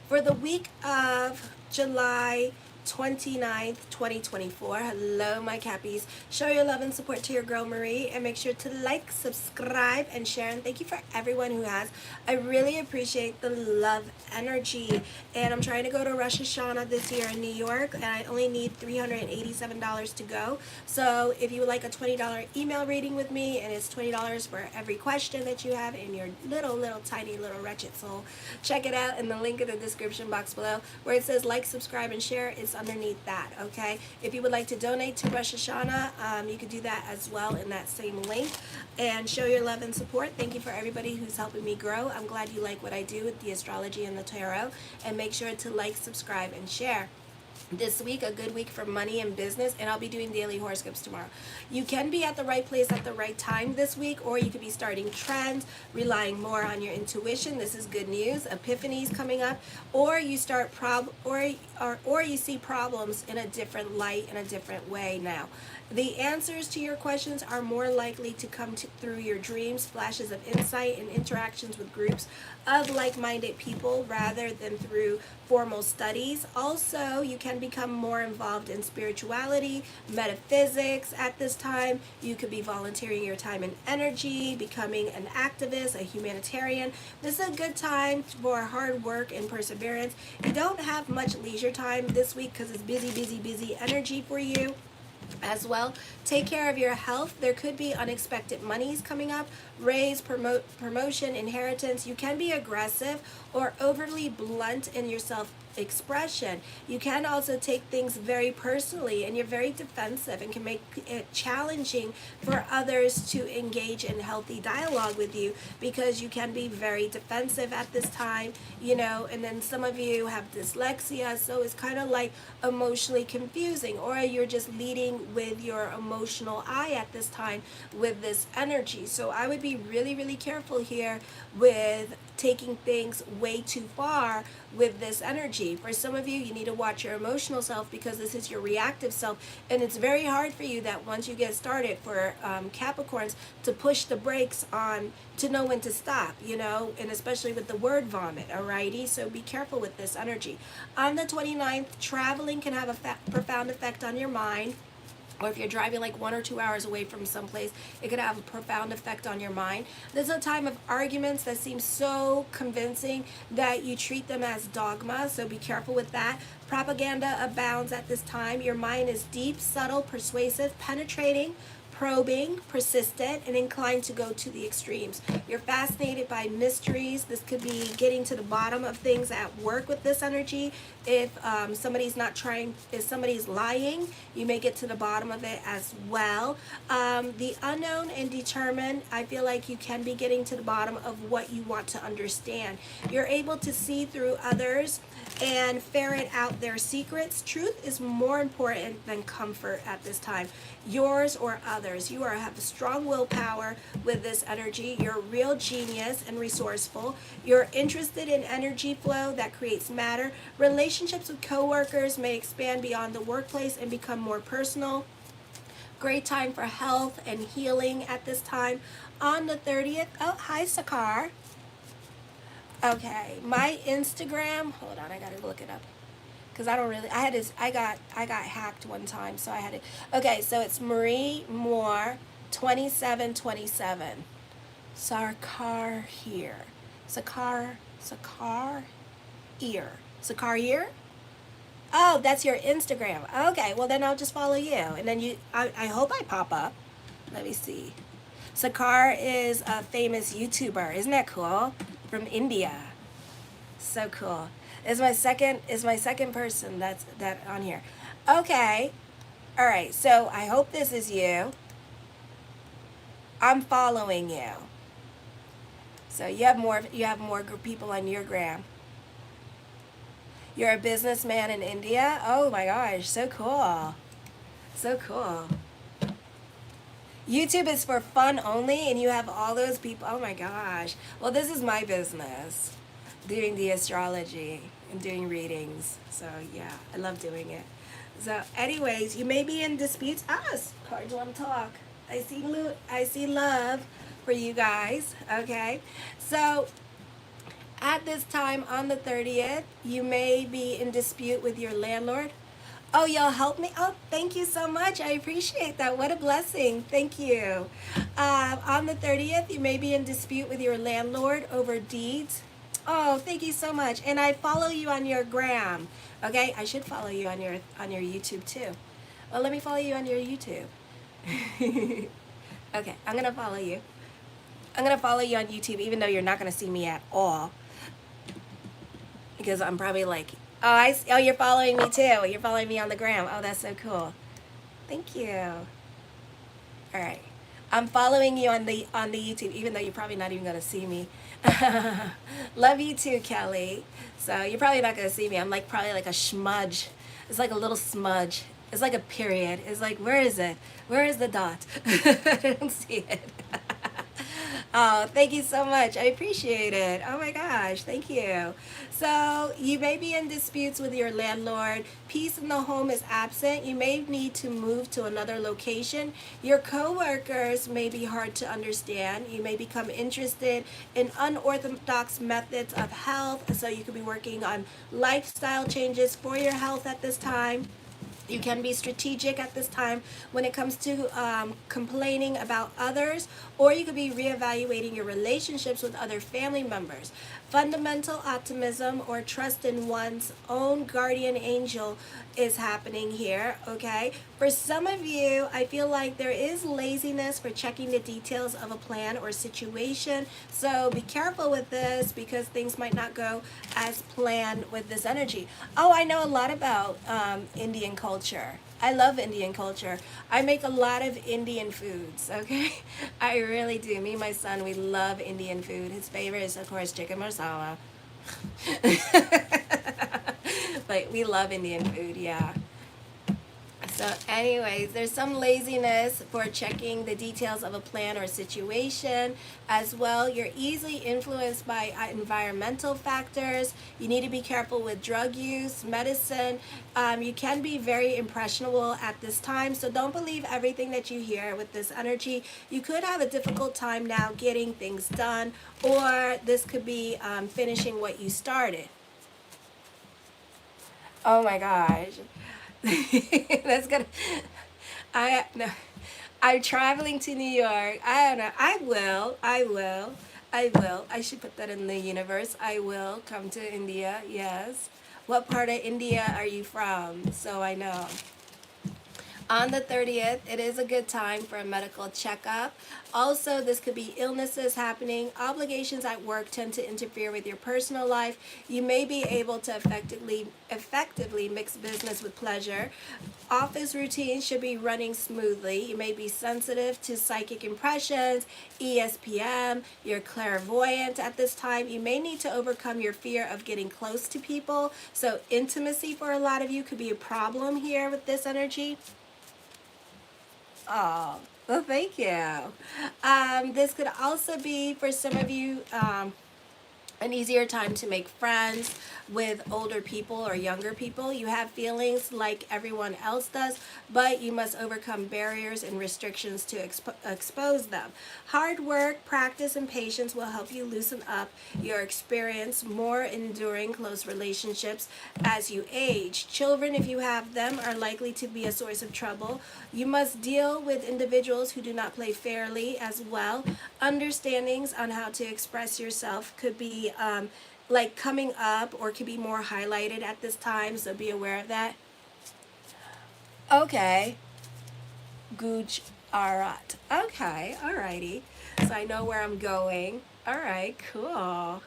For the week of July 29th, 2024. Hello, my Cappies. Show your love and support to your girl Marie, and make sure to like, subscribe, and share. And thank you for everyone who has. I really appreciate the love energy. And I'm trying to go to Rosh Hashanah this year in New York, and I only need $387 to go. So if you would like a $20 email reading with me, and it's $20 for every question that you have in your little, tiny, little wretched soul, check it out in the link in the description box below where it says like, subscribe, and share. It's underneath that, okay? If you would like to donate to Rosh Hashanah, you could do that as well in that same link. And show your love and support. Thank you for everybody who's helping me grow. I'm glad you like what I do with the astrology and the tarot. And make sure to like, subscribe, and share. This week, a good week for money and business, and I'll be doing daily horoscopes tomorrow. You can be at the right place at the right time this week, or you could be starting trends, relying more on your intuition. This is good news. Epiphanies coming up, or you start or you see problems in a different light, in a different way now. The answers to your questions are more likely to come through your dreams, flashes of insight, and interactions with groups of like-minded people rather than through formal studies. Also, you can become more involved in spirituality, metaphysics at this time. You could be volunteering your time and energy, becoming an activist, a humanitarian. This is a good time for hard work and perseverance. You don't have much leisure time this week because it's busy energy for you as well. Take care of your health. There could be unexpected monies coming up, raise, promotion, inheritance. You can be aggressive or overly blunt in your self-expression. You can also take things very personally, and you're very defensive and can make it challenging for others to engage in healthy dialogue with you because you can be very defensive at this time, and then some of you have dyslexia, so it's kind of like emotionally confusing, or you're just leading with your emotional eye at this time with this energy. So I would be really careful here with taking things way too far with this energy. For some of you, you need to watch your emotional self because this is your reactive self, and it's very hard for you that once you get started for Capricorns to push the brakes on, to know when to stop, and especially with the word vomit, alrighty? So be careful with this energy. On the 29th, traveling can have a profound effect on your mind. Or if you're driving like 1 or 2 hours away from someplace, it could have a profound effect on your mind. This is a time of arguments that seem so convincing that you treat them as dogma, so be careful with that. Propaganda abounds at this time. Your mind is deep, subtle, persuasive, penetrating, probing, persistent, and inclined to go to the extremes. You're fascinated by mysteries. This could be getting to the bottom of things at work with this energy. If if somebody's lying, you may get to the bottom of it as well. The unknown and determined, I feel like you can be getting to the bottom of what you want to understand. You're able to see through others and ferret out their secrets. Truth is more important than comfort at this time, yours or others. You have a strong willpower with this energy. You're a real genius and resourceful. You're interested in energy flow that creates matter. Relationships with coworkers may expand beyond the workplace and become more personal. Great time for health and healing at this time. On the 30th, oh, hi, Sakar. Okay, my Instagram, hold on, I gotta look it up. Because I got hacked one time, so I had it. Okay, so it's Marie Moore 2727. Sarkar here. Sakar ear. Sakar ear? Oh, that's your Instagram. Okay, well then I'll just follow you. And then I hope I pop up. Let me see. Sakar is a famous YouTuber. Isn't that cool? From India. So cool. Is my second person that on here. Okay. All right. So I hope this is you. I'm following you. So you have more people on your gram. You're a businessman in India? Oh my gosh, so cool. So cool. YouTube is for fun only, and you have all those people. Oh my gosh. Well, this is my business, doing the astrology and doing readings. So yeah, I love doing it. So anyways, you may be in disputes. Cards want to talk. I see love for you guys. Okay. So At this time on the 30th, you may be in dispute with your landlord. Oh, y'all help me? Oh, thank you so much. I appreciate that. What a blessing. Thank you. On the 30th, you may be in dispute with your landlord over deeds. Oh, thank you so much. And I follow you on your gram. Okay, I should follow you on your YouTube too. Well, let me follow you on your YouTube. Okay, I'm gonna follow you. I'm gonna follow you on YouTube, even though you're not gonna see me at all, because I'm probably like, oh, oh, you're following me too. You're following me on the gram. Oh, that's so cool. Thank you. All right, I'm following you on the YouTube, even though you're probably not even gonna see me. Love you too, Kelly. So you're probably not gonna see me. I'm like probably like a smudge. It's like a little smudge. It's like a period. It's like, where is it? Where is the dot? I don't see it. Oh, thank you so much. I appreciate it. Oh my gosh, thank you. So you may be in disputes with your landlord. Peace in the home is absent. You may need to move to another location. Your coworkers may be hard to understand. You may become interested in unorthodox methods of health. So you could be working on lifestyle changes for your health at this time. You can be strategic at this time when it comes to complaining about others, or you could be reevaluating your relationships with other family members. Fundamental optimism or trust in one's own guardian angel is happening here, okay? For some of you, I feel like there is laziness for checking the details of a plan or situation, so be careful with this because things might not go as planned with this energy. Oh, I know a lot about Indian culture. I love Indian culture. I make a lot of Indian foods, okay? I really do. Me and my son, we love Indian food. His favorite is, of course, chicken masala. But we love Indian food, yeah. So anyways, there's some laziness for checking the details of a plan or situation as well. You're easily influenced by environmental factors. You need to be careful with drug use, medicine. You can be very impressionable at this time, so don't believe everything that you hear with this energy. You could have a difficult time now getting things done, or this could be finishing what you started. Oh my gosh. That's gonna. No. I'm traveling to New York. I don't know. I will. I will. I will. I should put that in the universe. I will come to India. Yes. What part of India are you from? So I know. On the 30th, it is a good time for a medical checkup. Also, this could be illnesses happening. Obligations at work tend to interfere with your personal life. You may be able to effectively mix business with pleasure. Office routines should be running smoothly. You may be sensitive to psychic impressions, ESPM, you're clairvoyant at this time. You may need to overcome your fear of getting close to people. So intimacy for a lot of you could be a problem here with this energy. Oh, well, thank you. This could also be, for some of you, an easier time to make friends with older people or younger people. You have feelings like everyone else does, but you must overcome barriers and restrictions to expose them. Hard work, practice, and patience will help you loosen up your experience, more enduring close relationships as you age. Children, if you have them, are likely to be a source of trouble. You must deal with individuals who do not play fairly as well. Understandings on how to express yourself could be like coming up, or could be more highlighted at this time, so be aware of that. Okay. Gujarat. Okay, alrighty. So I know where I'm going. Alright, cool.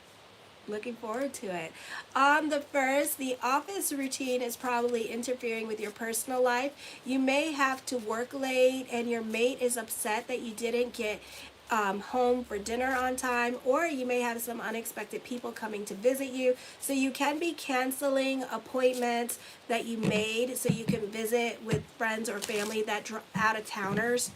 Looking forward to it. On the 1st, the office routine is probably interfering with your personal life. You may have to work late and your mate is upset that you didn't get home for dinner on time, or you may have some unexpected people coming to visit you. So you can be canceling appointments that you made so you can visit with friends or family that out of towners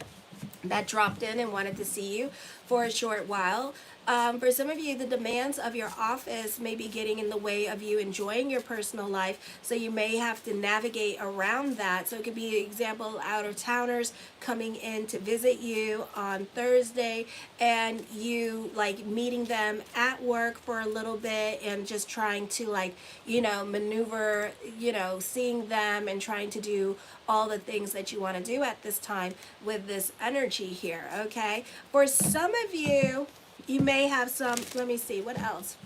that dropped in and wanted to see you for a short while. For some of you, the demands of your office may be getting in the way of you enjoying your personal life, so you may have to navigate around that. So it could be, example, out-of-towners coming in to visit you on Thursday, and you like meeting them at work for a little bit and just trying to like, maneuver, seeing them and trying to do all the things that you want to do at this time with this energy here, okay? For some of you, you may have some, let me see, what else?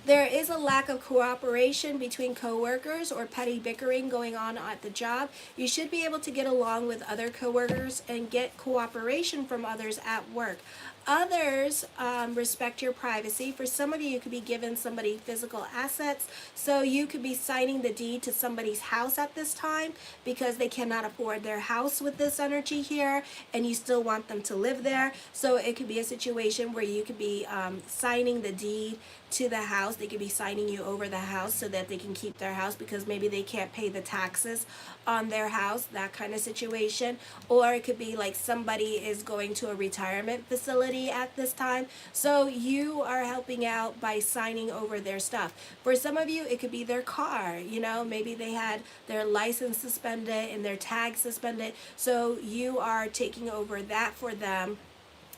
There is a lack of cooperation between coworkers or petty bickering going on at the job. You should be able to get along with other coworkers and get cooperation from others at work. Others respect your privacy. For some of you, you could be giving somebody physical assets. So you could be signing the deed to somebody's house at this time because they cannot afford their house with this energy here, and you still want them to live there. So it could be a situation where you could be signing the deed to the house. They could be signing you over the house so that they can keep their house because maybe they can't pay the taxes on their house, that kind of situation. Or it could be like somebody is going to a retirement facility at this time, so you are helping out by signing over their stuff. For some of you, it could be their car. Maybe they had their license suspended and their tag suspended, so you are taking over that for them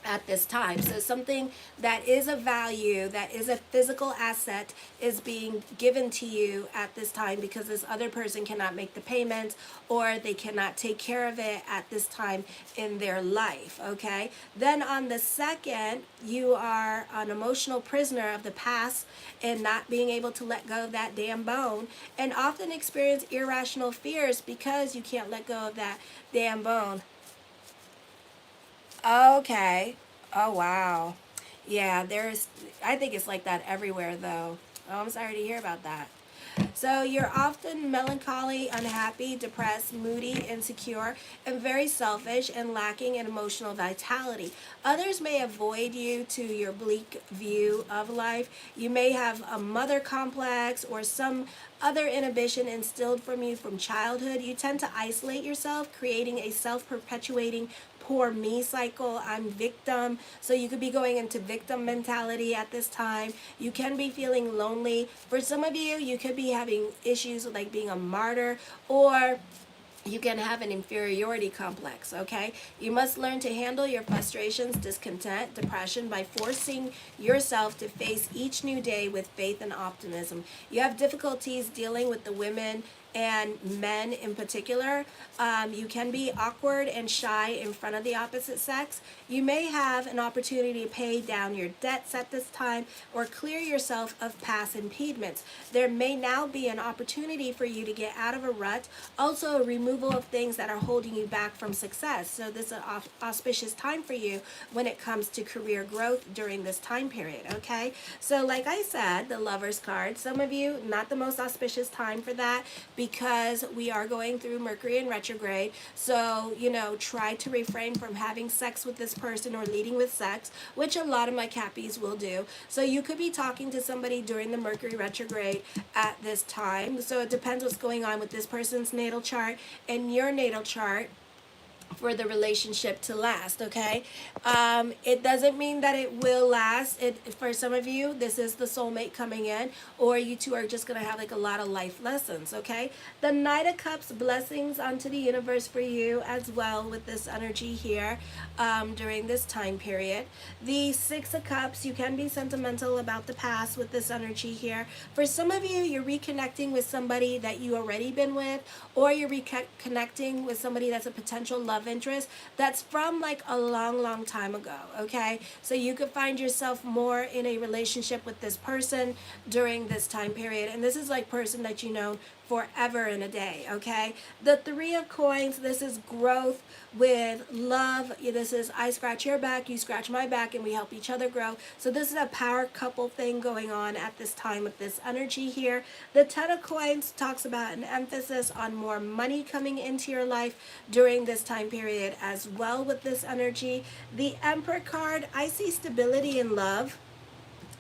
at this time. So something that is a value, that is a physical asset, is being given to you at this time because this other person cannot make the payments or they cannot take care of it at this time in their life, okay? Then on the second, you are an emotional prisoner of the past and not being able to let go of that damn bone, and often experience irrational fears because you can't let go of that damn bone. Okay. Oh, wow. Yeah, I think it's like that everywhere, though. Oh, I'm sorry to hear about that. So you're often melancholy, unhappy, depressed, moody, insecure, and very selfish and lacking in emotional vitality. Others may avoid you to your bleak view of life. You may have a mother complex or some other inhibition instilled from you from childhood. You tend to isolate yourself, creating a self-perpetuating poor me cycle. I'm victim. So you could be going into victim mentality at this time. You can be feeling lonely. For some of you, you could be having issues with like being a martyr, or you can have an inferiority complex, okay? You must learn to handle your frustrations, discontent, depression by forcing yourself to face each new day with faith and optimism. You have difficulties dealing with the women and men in particular. You can be awkward and shy in front of the opposite sex. You may have an opportunity to pay down your debts at this time or clear yourself of past impediments. There may now be an opportunity for you to get out of a rut. Also, a removal of things that are holding you back from success. So this is an auspicious time for you when it comes to career growth during this time period, okay? So like I said, the Lover's card, some of you, not the most auspicious time for that, because we are going through Mercury in retrograde. So, try to refrain from having sex with this person or leading with sex, which a lot of my Cappies will do. So you could be talking to somebody during the Mercury retrograde at this time. So it depends what's going on with this person's natal chart and your natal chart for the relationship to last, okay? It doesn't mean that it will last. For some of you, this is the soulmate coming in, or you two are just going to have like a lot of life lessons, okay? The Knight of Cups, blessings onto the universe for you as well with this energy here during this time period. The Six of Cups, you can be sentimental about the past with this energy here. For some of you, you're reconnecting with somebody that you already been with, or you're reconnecting with somebody that's a potential love interest that's from like a long time ago, okay? So you could find yourself more in a relationship with this person during this time period, and this is like person that you know forever and a day, okay? The Three of Coins, this is growth with love. This is I scratch your back, you scratch my back, and we help each other grow. So this is a power couple thing going on at this time with this energy here. The Ten of Coins talks about an emphasis on more money coming into your life during this time period as well with this energy. The Emperor card, I see stability in love.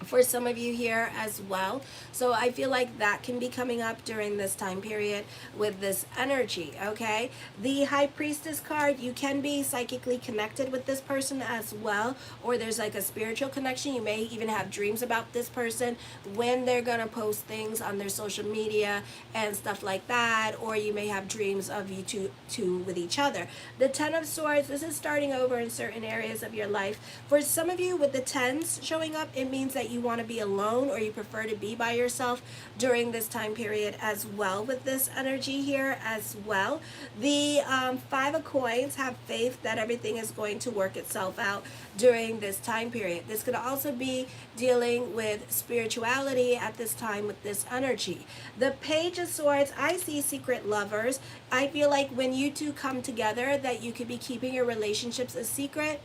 for some of you here as well. So I feel like that can be coming up during this time period with this energy, okay? The High Priestess card, you can be psychically connected with this person as well, or there's like a spiritual connection. You may even have dreams about this person when they're gonna post things on their social media and stuff like that, or you may have dreams of you two with each other. The Ten of Swords, this is starting over in certain areas of your life. For some of you with the tens showing up, it means that you want to be alone or you prefer to be by yourself during this time period as well with this energy here as well. The Five of Coins, have faith that everything is going to work itself out during this time period. This could also be dealing with spirituality at this time with this energy. The Page of Swords, I see secret lovers. I feel like when you two come together that you could be keeping your relationships a secret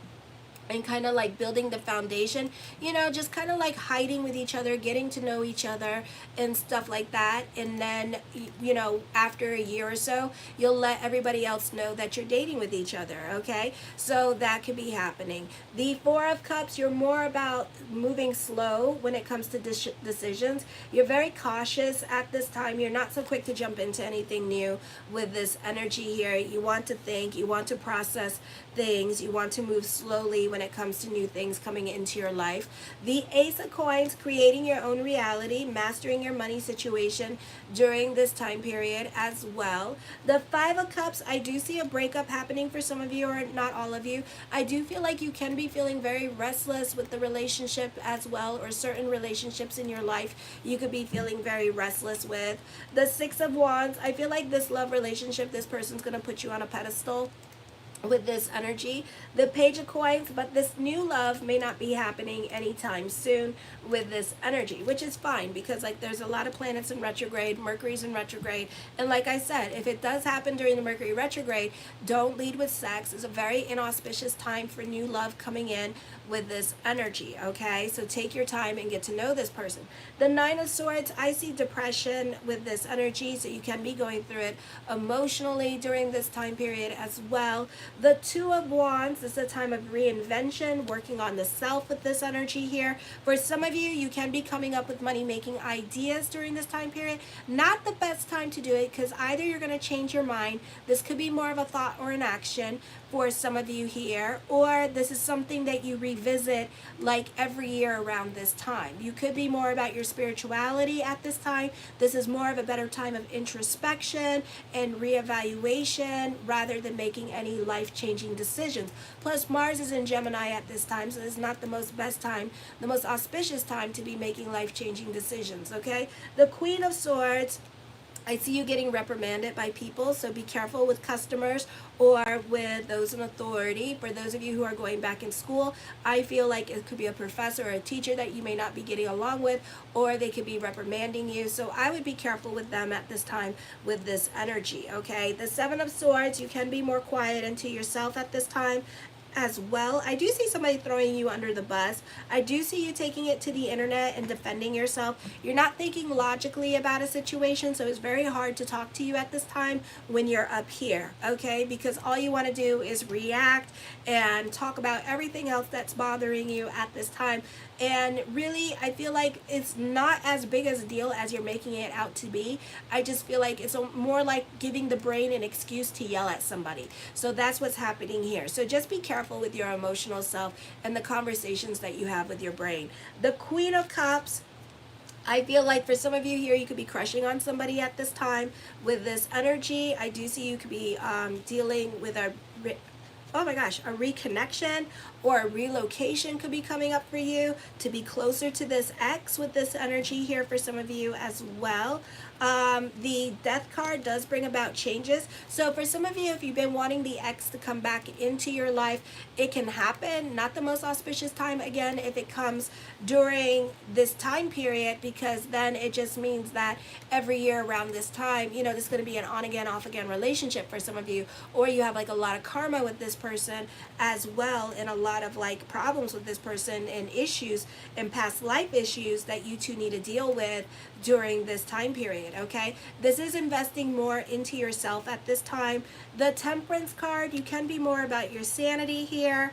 and kind of like building the foundation, you know, just kind of like hiding with each other, getting to know each other and stuff like that. And then, you know, after a year or so, you'll let everybody else know that you're dating with each other, okay? So that could be happening. The Four of Cups, you're more about moving slow when it comes to decisions. You're very cautious at this time. You're not so quick to jump into anything new with this energy here. You want to think, you want to process things, you want to move slowly when it comes to new things coming into your life. The Ace of Coins, creating your own reality, mastering your money situation during this time period as well. The Five of Cups, I do see a breakup happening for some of you, or not all of you. I do feel like you can be feeling very restless with the relationship as well, or certain relationships in your life you could be feeling very restless with. The Six of Wands, I feel like this love relationship, this person's going to put you on a pedestal with this energy. The Page of Coins, but this new love may not be happening anytime soon with this energy, which is fine because like there's a lot of planets in retrograde, Mercury's in retrograde, and like I said, if it does happen during the Mercury retrograde, don't lead with sex. It's a very inauspicious time for new love coming in with this energy, okay? So take your time and get to know this person. The Nine of Swords, I see depression with this energy, so you can be going through it emotionally during this time period as well. The Two of Wands is a time of reinvention, working on the self with this energy here. For some of you, you can be coming up with money-making ideas during this time period. Not the best time to do it because either you're going to change your mind, this could be more of a thought or an action for some of you here, or this is something that you revisit like every year around this time. You could be more about your spirituality at this time. This is more of a better time of introspection and reevaluation rather than making any life-changing decisions. Plus, Mars is in Gemini at this time, so it's not the best time, the most auspicious time to be making life-changing decisions, okay? The Queen of Swords, I see you getting reprimanded by people, so be careful with customers or with those in authority. For those of you who are going back in school, I feel like it could be a professor or a teacher that you may not be getting along with, or they could be reprimanding you. So I would be careful with them at this time with this energy, okay? The Seven of Swords, you can be more quiet and to yourself at this time as well. I do see somebody throwing you under the bus. I do see you taking it to the internet and defending yourself. You're not thinking logically about a situation, so it's very hard to talk to you at this time when you're up here, okay? Because all you want to do is react and talk about everything else that's bothering you at this time. And really, I feel like it's not as big as a deal as you're making it out to be. I just feel like it's more like giving the brain an excuse to yell at somebody. So that's what's happening here. So just be careful with your emotional self and the conversations that you have with your brain. The Queen of Cups, I feel like for some of you here, you could be crushing on somebody at this time with this energy. I do see you could be dealing with a reconnection or a relocation could be coming up for you to be closer to this ex with this energy here for some of you as well. The Death card does bring about changes. So for some of you, if you've been wanting the ex to come back into your life, it can happen. Not the most auspicious time, again, if it comes during this time period, because then it just means that every year around this time, you know, this is going to be an on-again, off-again relationship for some of you, or you have like a lot of karma with this person as well, and a lot of like problems with this person and issues and past life issues that you two need to deal with during this time period, okay? This is investing more into yourself at this time. The Temperance card, you can be more about your sanity here.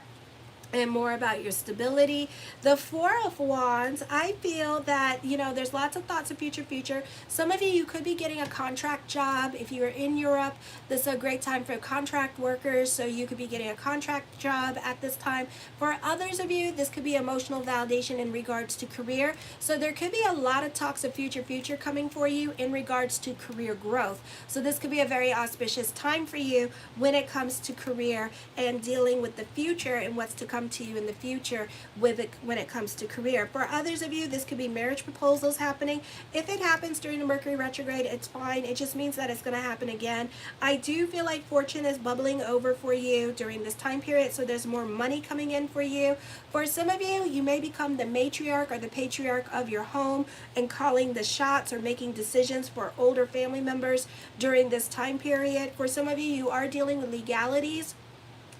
and more about your stability. The Four of Wands, I feel that, there's lots of thoughts of future. Some of you could be getting a contract job. If you are in Europe, this is a great time for contract workers, so you could be getting a contract job at this time. For others of you, this could be emotional validation in regards to career. So there could be a lot of talks of future coming for you in regards to career growth. So this could be a very auspicious time for you when it comes to career and dealing with the future and what's to come to you in the future with it when it comes to career. For others of you, this could be marriage proposals happening. If it happens during the Mercury retrograde, it's fine. It just means that it's going to happen again. I do feel like fortune is bubbling over for you during this time period, so there's more money coming in for you. For some of you, you may become the matriarch or the patriarch of your home and calling the shots or making decisions for older family members during this time period. For some of you, you are dealing with legalities,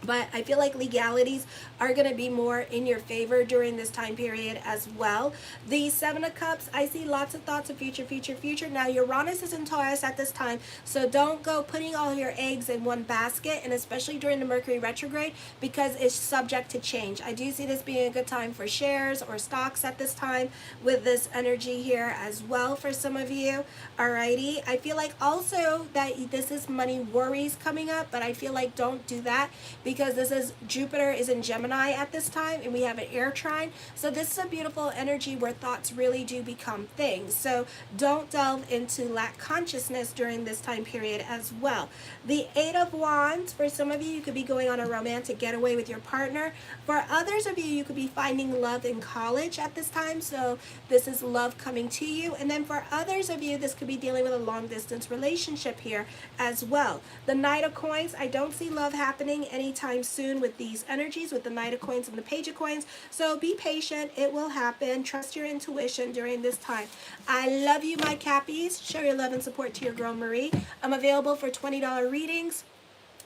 but I feel like legalities are going to be more in your favor during this time period as well. The Seven of Cups, I see lots of thoughts of future. Now, Uranus is in Taurus at this time, so don't go putting all your eggs in one basket, and especially during the Mercury retrograde, because it's subject to change. I do see this being a good time for shares or stocks at this time with this energy here as well for some of you. Alrighty, I feel like also that this is money worries coming up, but I feel like don't do that, because this is Jupiter is in Gemini at this time, and we have an air trine. So this is a beautiful energy where thoughts really do become things. So don't delve into lack consciousness during this time period as well. The Eight of Wands, for some of you, you could be going on a romantic getaway with your partner. For others of you, you could be finding love in college at this time. So this is love coming to you. And then for others of you, this could be dealing with a long distance relationship here as well. The Knight of Coins, I don't see love happening anytime soon with these energies, with the Knight of Coins and the Page of Coins. So be patient. It will happen. Trust your intuition during this time. I love you, my Cappies. Show your love and support to your girl, Marie. I'm available for $20 readings.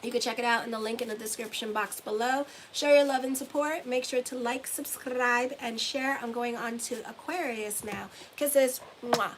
You can check it out in the link in the description box below. Show your love and support. Make sure to like, subscribe, and share. I'm going on to Aquarius now. Kisses. Mwah.